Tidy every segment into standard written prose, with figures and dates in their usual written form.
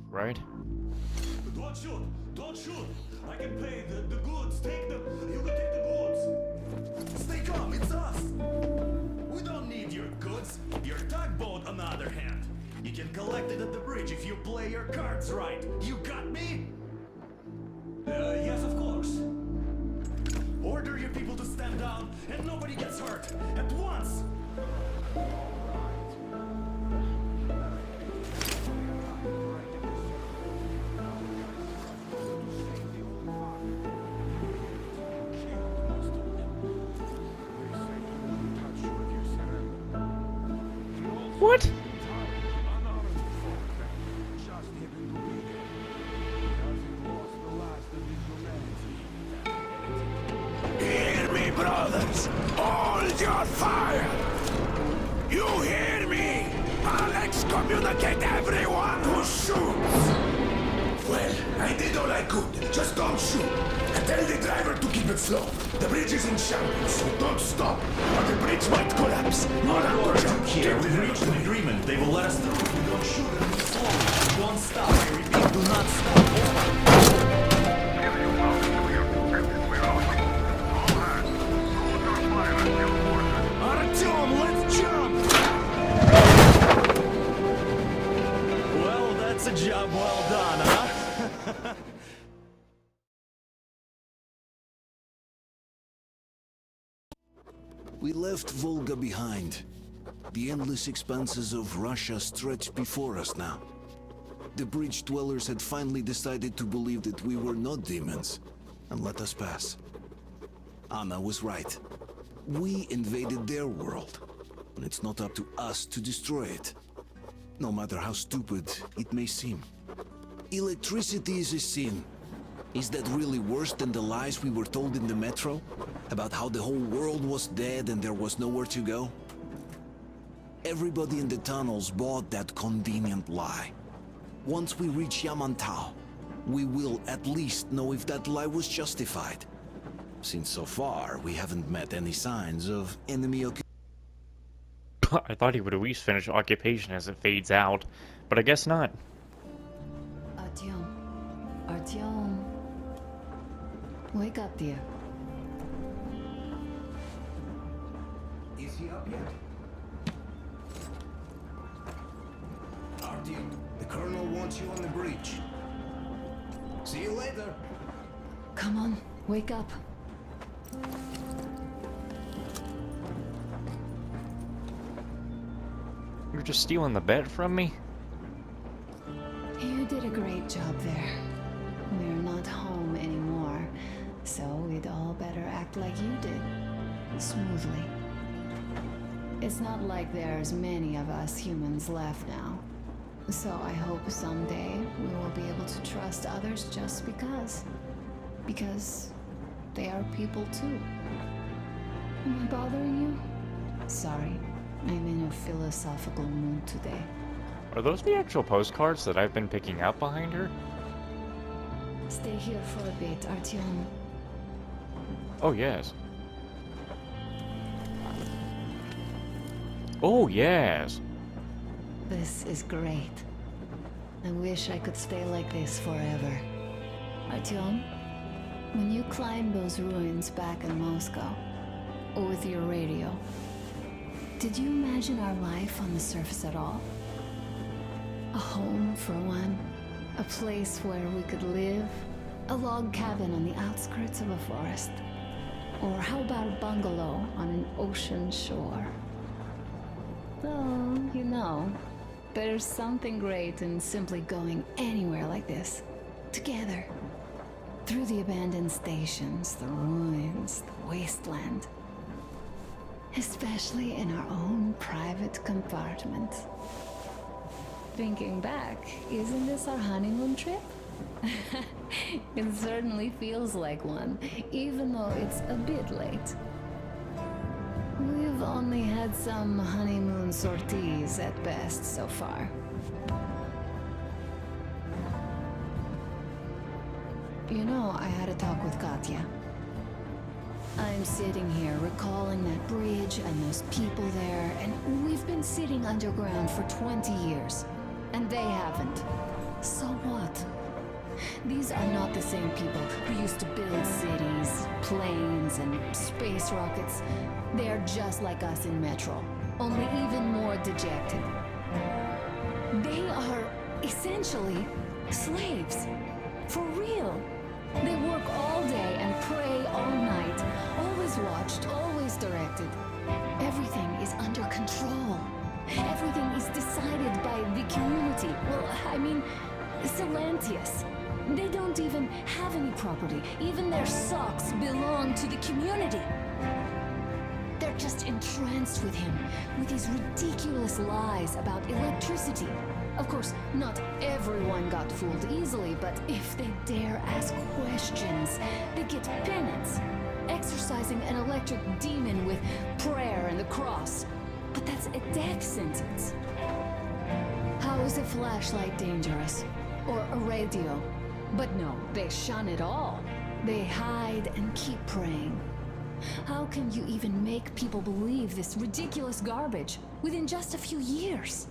Right? Don't shoot! Don't shoot! I can pay the goods. Take the. You can take the goods. Stay calm. It's us. We don't need your goods. Your tugboat, on the other hand, you can collect it at the bridge if you play your cards right. You got me? Yes, of course. Order your people to stand down, and nobody gets hurt at once. What? Hear me, brothers! Hold your fire! You hear me? I'll excommunicate everyone who shoots! Well, I did all I could. Just don't shoot. And tell the driver to keep it slow. The bridge is in shambles, so don't stop, or the bridge might collapse. Not a jump Here, we've reached an agreement. They will let us through. Don't shoot at me slowly. Don't stop. I repeat, do not stop. Artyom, let's jump! Well, that's a job well done, huh? We left Volga behind. The endless expanses of Russia stretched before us now. The bridge dwellers had finally decided to believe that we were not demons and let us pass. Anna was right. We invaded their world, and it's not up to us to destroy it. No matter how stupid it may seem. Electricity is a sin. Is that really worse than the lies we were told in the metro? About how the whole world was dead and there was nowhere to go? Everybody in the tunnels bought that convenient lie. Once we reach Yamantau, we will at least know if that lie was justified. Since so far, we haven't met any signs of enemy occupation. I thought he would at least finish occupation as it fades out, but I guess not. Artyom. Artyom. Wake up, dear. Is he up yet? Artyom, the Colonel wants you on the bridge. See you later. Come on, wake up. You're just stealing the bet from me? You did a great job there. We're not home anymore, so we'd all better act like you did. Smoothly. It's not like there's many of us humans left now. So I hope someday we will be able to trust others just because. Because they are people too. Am I bothering you? Sorry, I'm in a philosophical mood today. Are those the actual postcards that I've been picking out behind her? Stay here for a bit, Artyom. Oh, yes. Oh, yes. This is great. I wish I could stay like this forever. Artyom, when you climbed those ruins back in Moscow, with your radio, did you imagine our life on the surface at all? A home for one, a place where we could live, a log cabin on the outskirts of a forest, or how about a bungalow on an ocean shore? Though, you know, there's something great in simply going anywhere like this, together, through the abandoned stations, the ruins, the wasteland. Especially in our own private compartment. Thinking back, isn't this our honeymoon trip? It certainly feels like one, even though it's a bit late. We've only had some honeymoon sorties at best so far. You know, I had a talk with Katya. I'm sitting here recalling that bridge and those people there, and we've been sitting underground for 20 years, and they haven't. So what? These are not the same people who used to build cities, planes, and space rockets. They are just like us in Metro, only even more dejected. They are essentially slaves. For real. They work all day and pray all night, always watched, always directed. Everything is under control. Everything is decided by the community. Well, I mean, Silantius. They don't even have any property. Even their socks belong to the community. They're just entranced with him, with his ridiculous lies about electricity. Of course, not everyone got fooled easily, but if they dare ask questions, they get penance. Exorcising an electric demon with prayer and the cross. But that's a death sentence. How is a flashlight dangerous? Or a radio? But no, they shun it all. They hide and keep praying. How can you even make people believe this ridiculous garbage within just a few years?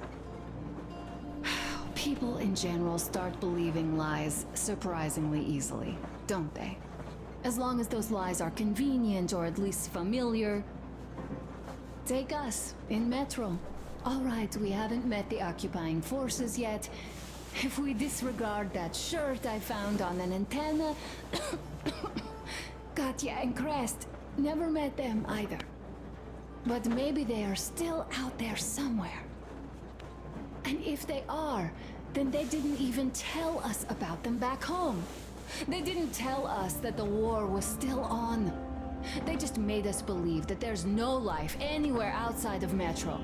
People in general start believing lies surprisingly easily, don't they? As long as those lies are convenient or at least familiar. Take us, in Metro. All right, we haven't met the occupying forces yet. If we disregard that shirt I found on an antenna... Katya and Crest, never met them either. But maybe they are still out there somewhere. And if they are, then they didn't even tell us about them back home. They didn't tell us that the war was still on. They just made us believe that there's no life anywhere outside of Metro.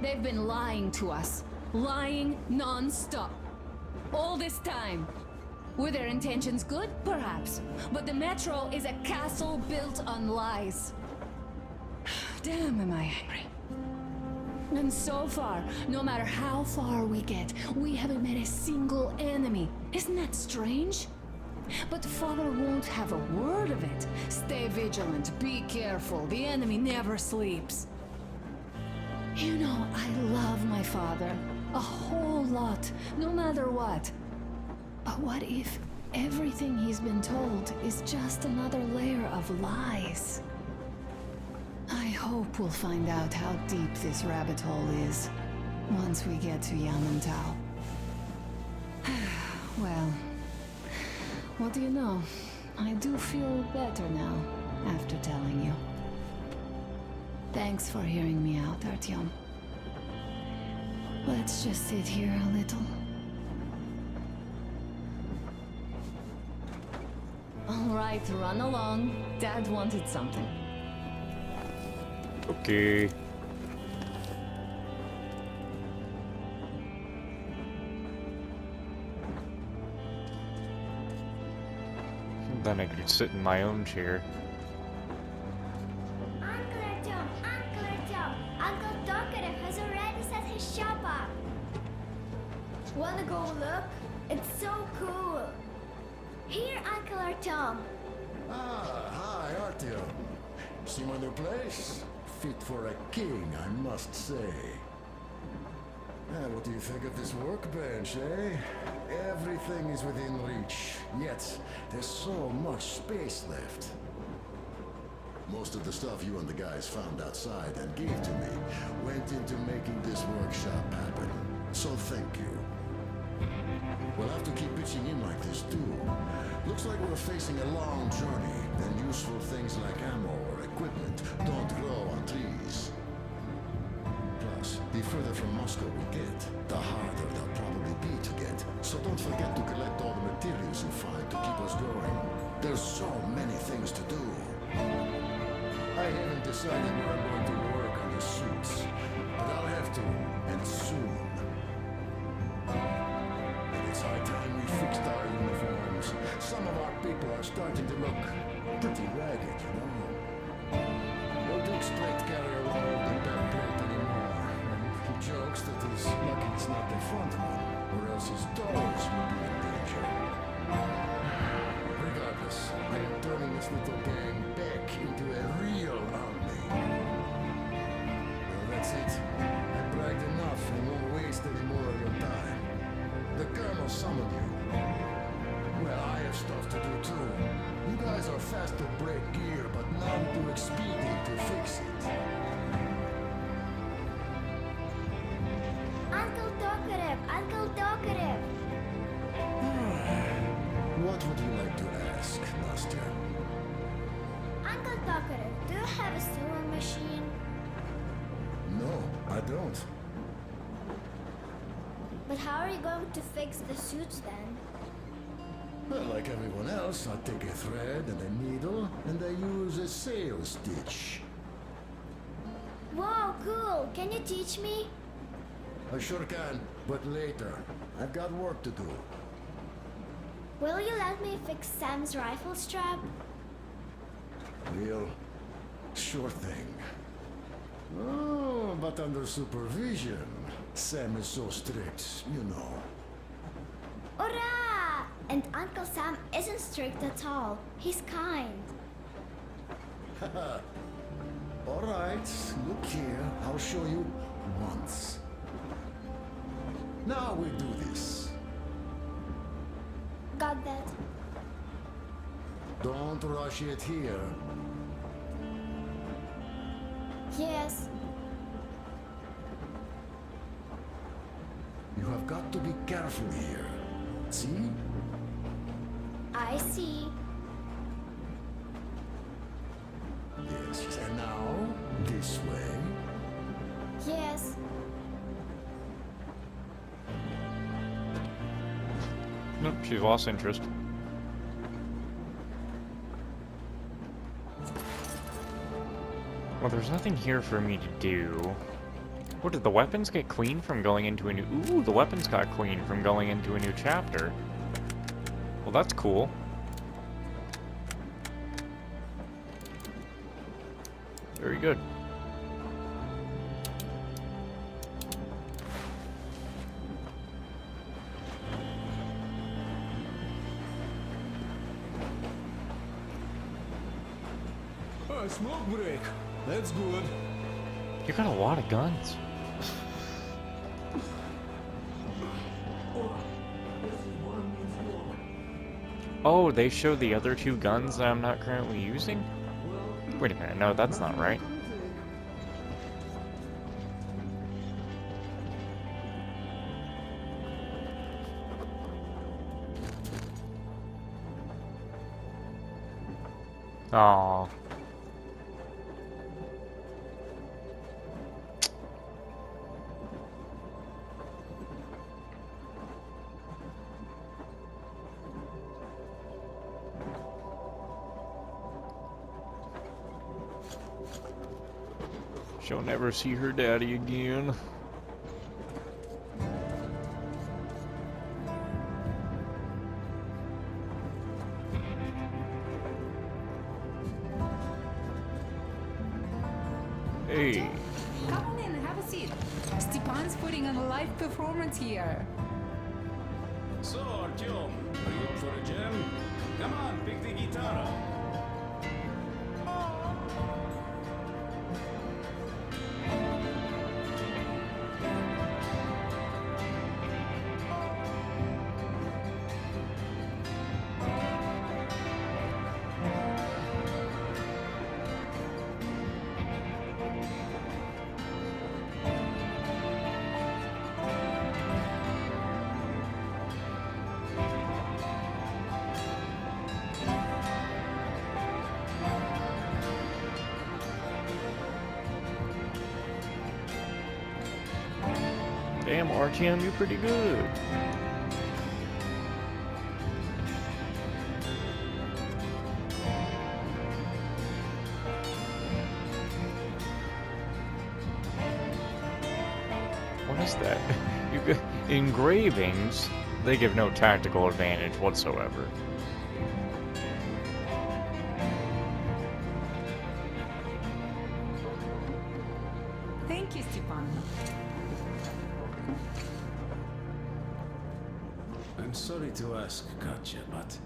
They've been lying to us. Lying non-stop. All this time. Were their intentions good? Perhaps. But the Metro is a castle built on lies. Damn, am I angry. And so far, no matter how far we get, we haven't met a single enemy. Isn't that strange? But Father won't have a word of it. Stay vigilant, be careful, the enemy never sleeps. You know, I love my father. A whole lot, no matter what. But what if everything he's been told is just another layer of lies? I hope we'll find out how deep this rabbit hole is once we get to Yamantau. Well, what do you know? I do feel better now after telling you. Thanks for hearing me out, Artyom. Let's just sit here a little. All right, run along. Dad wanted something. Okay. Then I could sit in my own chair. Uncle Artyom, Uncle Tokarev has already set his shop up. Wanna go look? It's so cool. Here, Uncle Artyom. Ah, hi, Artyom. See my new place? Fit for a king, I must say. What do you think of this workbench, eh? Everything is within reach, yet there's so much space left. Most of the stuff you and the guys found outside and gave to me went into making this workshop happen. So thank you. We'll have to keep pitching in like this too. Looks like we're facing a long journey, and useful things like ammo or equipment don't grow on trees. Plus, the further from Moscow we get, the harder they'll probably be to get. So don't forget to collect all the materials you find to keep us going. There's so many things to do. I haven't decided where I'm going to work on the suits, but I'll have to, and soon. And it's high time we fixed our uniforms. Some of our people are starting to look pretty ragged, you know. Old Duke Straight carry around the back plate anymore, and he jokes that he's lucky he's not the front one, or else his toes will be in danger. Regardless, I am turning this little gang back into a real army. Well, that's it. I bragged enough and won't waste any more of your time. The Colonel summoned fast to break gear, but none too expedient to fix it. Uncle Talkative! Uncle Talkative! What would you like to ask, Nastya? Uncle Talkative, do you have a sewing machine? No, I don't. But how are you going to fix the suits then? Well, like everyone else, I take a thread and a needle, and I use a sail stitch. Wow, cool! Can you teach me? I sure can, but later. I've got work to do. Will you let me fix Sam's rifle strap? Well, sure thing. Oh, but under supervision. Sam is so strict, you know. Hurrah! And Uncle Sam isn't strict at all. He's kind. All right, look here. I'll show you once. Now we do this. Got that. Don't rush it here. Yes. You have got to be careful here. See? I see. Yes, and now, this way. Yes. Nope, she's lost interest. Well, there's nothing here for me to do. What, did the weapons get clean from going into a new... Ooh, the weapons got clean from going into a new chapter. Well, that's cool. Very good. A smoke break. That's good. You got a lot of guns. Oh, they show the other two guns that I'm not currently using? Wait a minute, no, that's not right. Aww. She'll never see her daddy again. Hey. Come on in, have a seat. Stepan's putting on a live performance here. So, Artyom, are you up for a jam? Come on, pick the guitar up. Damn, RTM, you're pretty good. What is that? Engravings, they give no tactical advantage whatsoever. Thank you, Stepan. I'm sorry to ask, Katya, but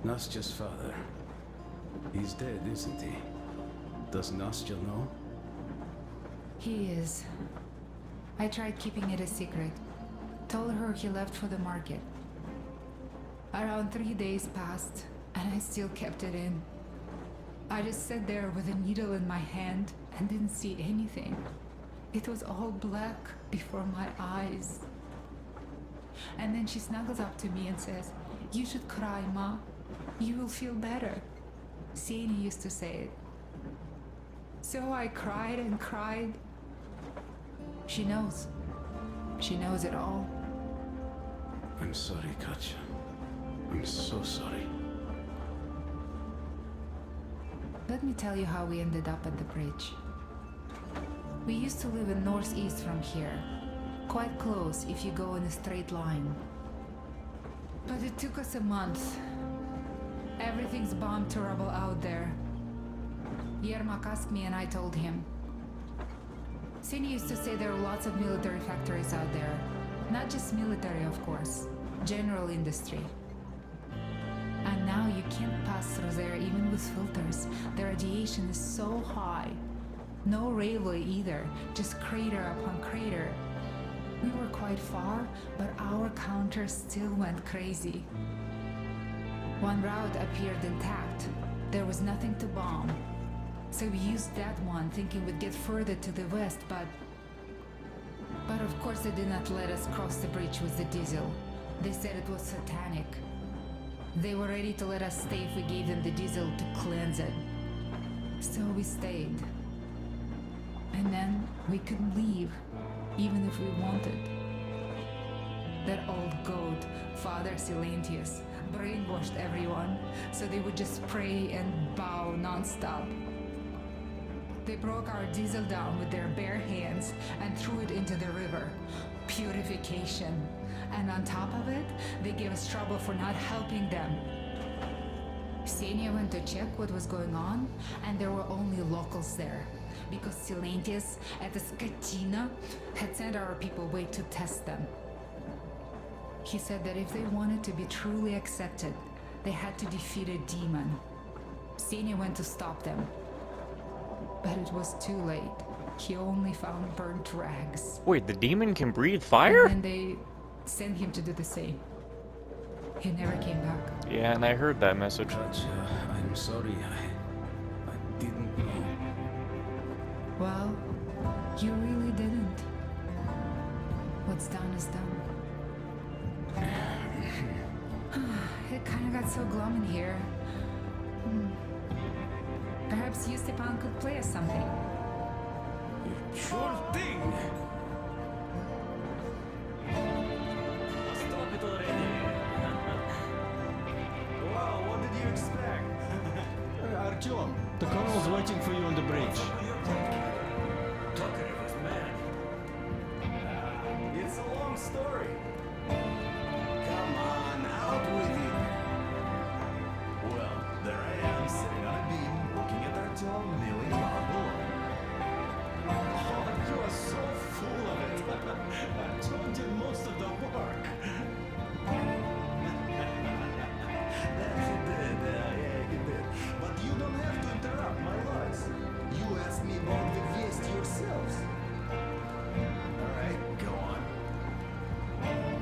Nastya's father, he's dead, isn't he? Does Nastya know? He is. I tried keeping it a secret. Told her he left for the market. Around 3 days passed, and I still kept it in. I just sat there with a needle in my hand and didn't see anything. It was all black before my eyes. And then she snuggles up to me and says, "You should cry, Ma. You will feel better." Sieni used to say it. So I cried and cried. She knows. She knows it all. I'm sorry, Katja. I'm so sorry. Let me tell you how we ended up at the bridge. We used to live in northeast from here. Quite close if you go in a straight line. But it took us a month. Everything's bombed to rubble out there. Yermak asked me and I told him. Sieni used to say there are lots of military factories out there. Not just military, of course. General industry. And now you can't pass through there even with filters. The radiation is so high. No railway either, just crater upon crater. We were quite far, but our counter still went crazy. One route appeared intact. There was nothing to bomb. So we used that one, thinking we'd get further to the west, but of course they did not let us cross the bridge with the diesel. They said it was satanic. They were ready to let us stay if we gave them the diesel to cleanse it. So we stayed. And then we couldn't leave, even if we wanted. That old goat, Father Silentius, brainwashed everyone, so they would just pray and bow non-stop. They broke our diesel down with their bare hands and threw it into the river. Purification. And on top of it, they gave us trouble for not helping them. Xenia went to check what was going on, and there were only locals there. Because Silentius at the Skatina had sent our people away to test them. He said that if they wanted to be truly accepted, they had to defeat a demon. Xenia went to stop them. But it was too late. He only found burnt rags. Wait, the demon can breathe fire? And then they sent him to do the same. He never came back. Yeah, and I heard that message. Katja, I'm sorry. I didn't know. Well, you really didn't. What's done is done. It kind of got so glum in here. Perhaps you, Stepan, could play us something. Sure thing! Stop it already. Wow, what did you expect? Artyom, the colonel's waiting for you on the bridge. Tokarev was mad. It's a long story. Come on, out with it! Well, there I am, sitting on a beam, looking at Artyom milling around below. Oh, you are so full of it. Artyom did most of the work. That he did, yeah, he did. But you don't have to interrupt my lies. You asked me about the Vest yourselves. Alright, go on.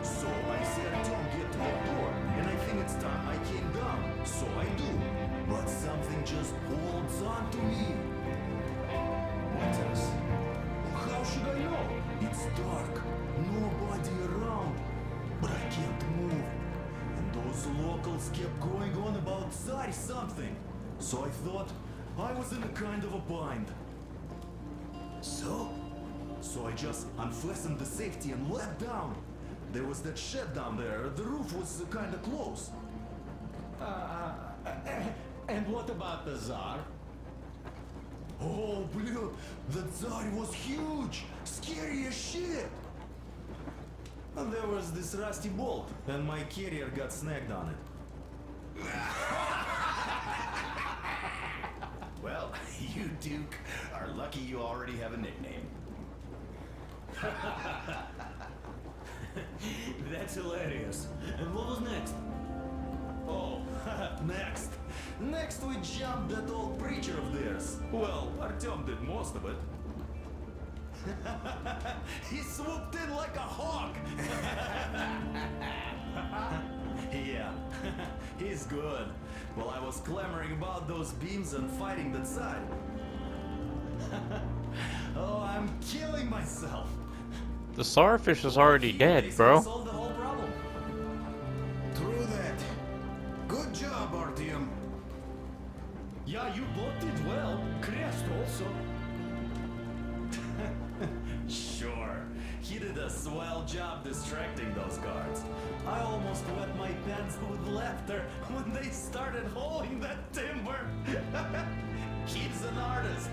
So I said, Tom, get to the door, and I think it's time I came down. So I do. But something just holds on to me. What else? How should I know? It's dark, nobody around, but I can't move. And those locals kept going on about Tsar something. So I thought I was in a kind of a bind. So I just unfastened the safety and let down. There was that shed down there. The roof was kind of close. And what about the Tsar? Oh, blue, the Tsar was huge, scary as shit. And there was this rusty bolt, and my carrier got snagged on it. Well, you, Duke, are lucky you already have a nickname. That's hilarious. And what was next? Oh, next. Next we jumped that old preacher of theirs. Well, Artyom did most of it. He swooped in like a hawk. Yeah, he's good. while I was clamoring about those beams and fighting the Tsar. Oh, I'm killing myself. The starfish is already dead, They bro. solved the whole problem. True that. Good job, Artyom. Yeah, you both did well. Crest also. Sure, he did a swell job distracting those guards. I almost wet my pants with laughter when they started hauling that timber. He's an artist.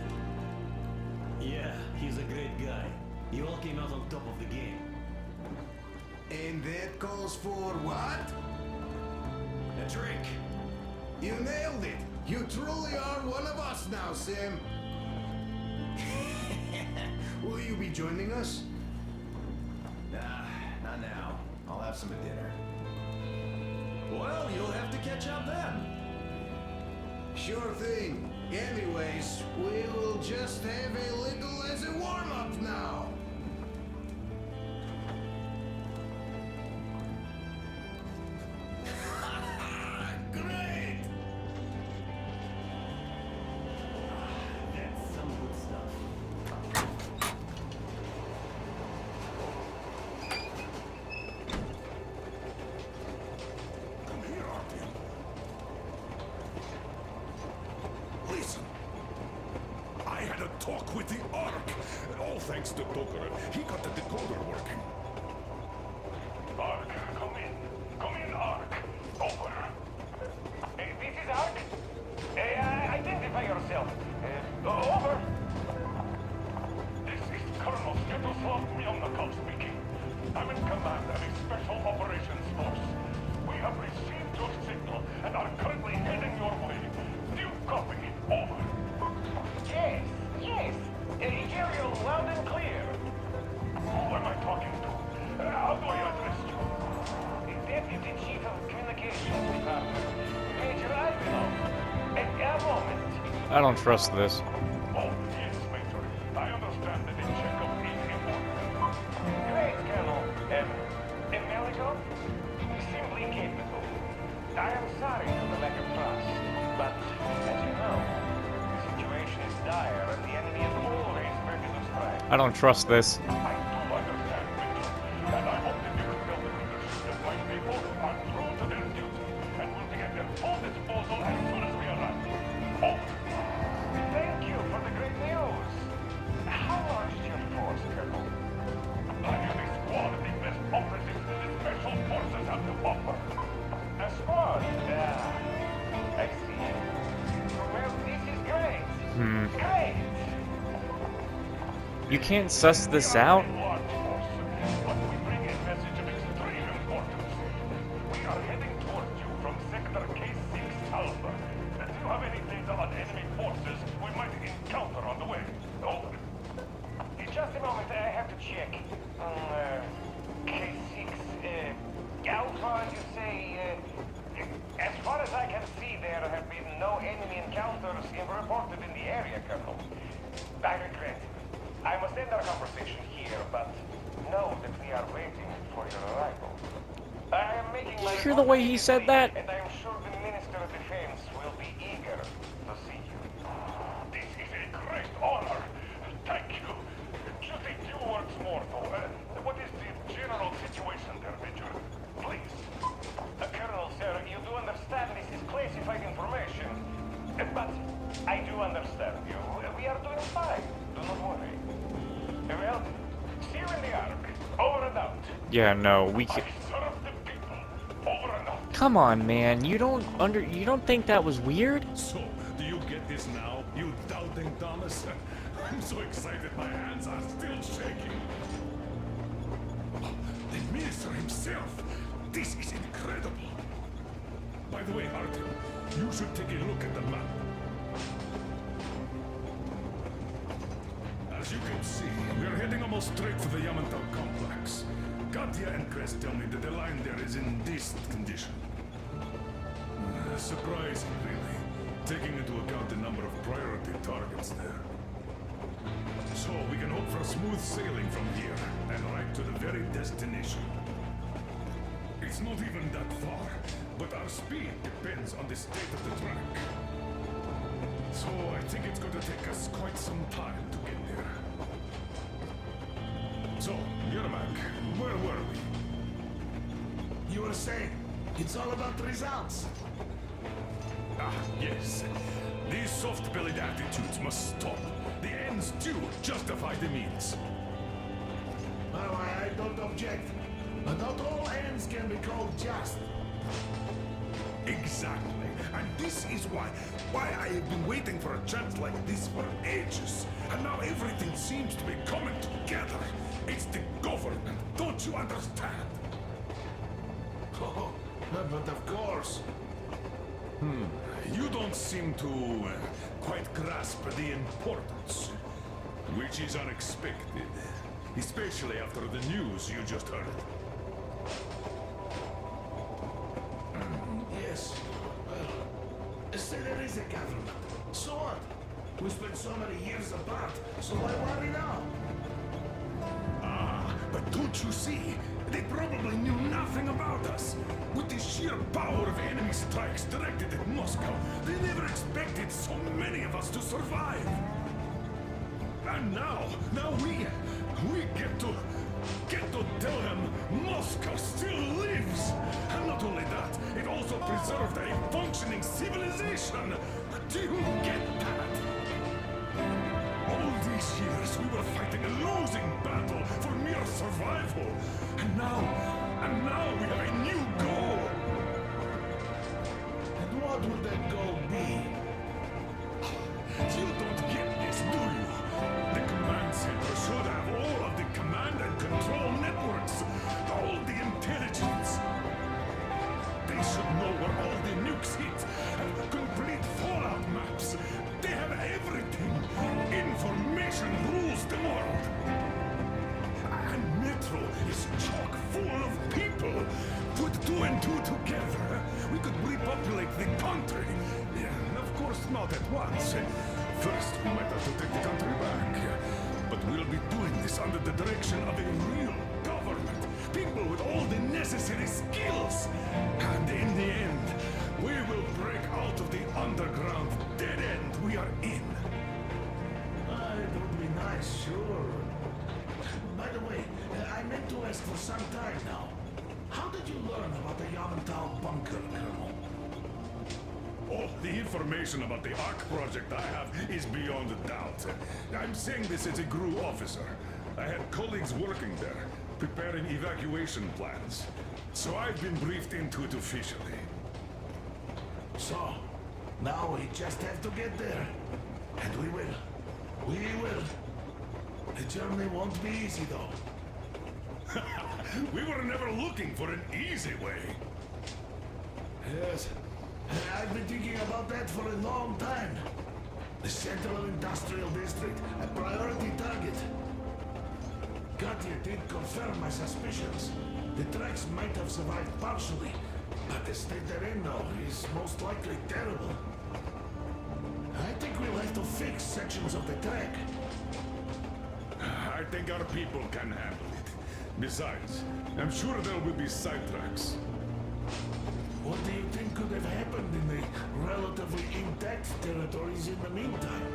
Yeah, he's a great guy. You all came out on top of the game. And that calls for what? A drink. You nailed it. You truly are one of us now, Sam. Will you be joining us? Nah, not now. I'll have some at dinner. Well, you'll have to catch up then. Sure thing. Anyways, we will just have a little as a warm-up now. Great! That's some good stuff. Come here, Artyom. Listen. I had a talk with the Ark. All thanks to Tokarev. He got the decoder working. Ark, come in. Come in, Ark. Over. This is Ark. Identify yourself. Over. This is Colonel Svetoslav Myelnikov speaking. I'm in command of a special operations force. We have received your signal and are currently heading your way. Do you copy? Over. Yes, yes. Hear you loud and clear. Who am I talking to? How do I address you? Deputy Chief of Communications Department, Major Ivanov. A moment. I don't trust this. Oh, yes, Major. I understand that the checkup is in order. Great, Colonel. Melikov? Simply capable. I am sorry for the lack of trust, but as you know, the situation is dire and the enemy is always ready to strike. I don't trust this. I do understand, Major. And I hope that you can tell the leadership that my people are true to their duty and will be at their full disposal as soon as we arrive. Over. Thank you for the great news. How large is your force, Colonel? I have a squad of the best operatives the special forces have to offer. A squad? I see. Well, this is great. Great! You can't suss this out? A large force, but we bring a message of extreme importance. We are heading towards you from Sector K6 Alpha. Do you have any data on enemy forces we might encounter on the way? Over. Just a moment, I have to check. K6, Alpha, you say, as far as I can see, there have been no enemy encounters reported in the area, Colonel. I regret. I must end our conversation here, but know that we are waiting for your arrival. I am making my... You hear the way he said that? And I am sure the Minister of Defense will be eager to see you. This is a great honor. Thank you. Just a few words more, though. What is the general situation there, Major? Please. Colonel, sir, you do understand this is classified information. But I do understand you. We are doing fine. Do not worry. Well, see you in the Ark. Over and out. Yeah, no, we I can. serve the people. Over and out. Come on, man. You don't think that was weird? So, do you get this now, you doubting Thomas? I'm so excited my hands are still shaking. Oh, the minister himself. This is incredible. By the way, Artyom, you should take a look at the map. As you can see, we are heading almost straight for the Yamantau complex. Katya and Crest tell me that the line there is in decent condition. Surprising, really, taking into account the number of priority targets there. So we can hope for smooth sailing from here, and right to the very destination. It's not even that far, but our speed depends on the state of the track. So I think it's going to take us quite some time to get there. So, Yermak, where were we? You were saying, it's all about results. Ah, yes. These soft-bellied attitudes must stop. The ends do justify the means. Well, I don't object. But not all ends can be called just. Exactly. And this is why I have been waiting for a chance like this for ages. And now everything seems to be coming together. It's the government. Don't you understand? Oh, but of course. You don't seem to quite grasp the importance, which is unexpected, especially after the news you just heard. Yes. Well, say there is a government. So what? We spent so many years apart, so why worry now? But don't you see? They probably knew nothing about us. With the sheer power of enemy strikes directed at Moscow, they never expected so many of us to survive. And now we get to tell them Moscow still lives. And not only that, it also preserved a functioning civilization. Do you get that? All these years we were fighting a losing battle for mere survival. And now we have a new goal. And what would that goal be? You don't get this, do you? The command center should have all of the command and control networks, all the intelligence. They should know where all the nukes hit, and complete fallout maps. They have everything. Information rules the world. And Metro is chock full of people. Put two and two together, we could repopulate the country. Yeah, of course not at once. First, we might have to take the country back. But we'll be doing this under the direction of a real government. People with all the necessary skills. And in the end, we will break out of the underground dead end we are in. It would be nice, sure. By the way, I meant to ask for some time now. How did you learn about the Yamantau bunker, Colonel? Oh, the information about the ARC project I have is beyond a doubt. I'm saying this as a GRU officer. I had colleagues working there, preparing evacuation plans. So I've been briefed into it officially. So, now we just have to get there. And we will. We will. The journey won't be easy, though. We were never looking for an easy way. Yes. I've been thinking about that for a long time. The Central Industrial District, a priority target. Katya did confirm my suspicions. The tracks might have survived partially, but the state they're in now is most likely terrible. I think we'll have to fix sections of the track. I think our people can handle it. Besides, I'm sure there will be sidetracks. What do you think could have happened in the relatively intact territories in the meantime?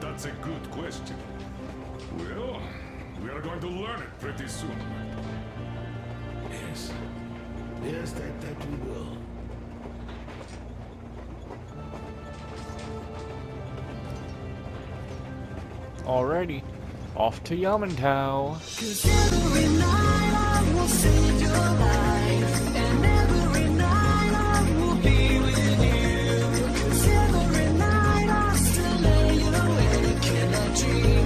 That's a good question. Well, we are going to learn it pretty soon. Yes. Yes, that we will. Alrighty, off to Yamantau. 'Cause every night I will save your life, and every night I will be with you. 'Cause every night I still lay awake in a dream.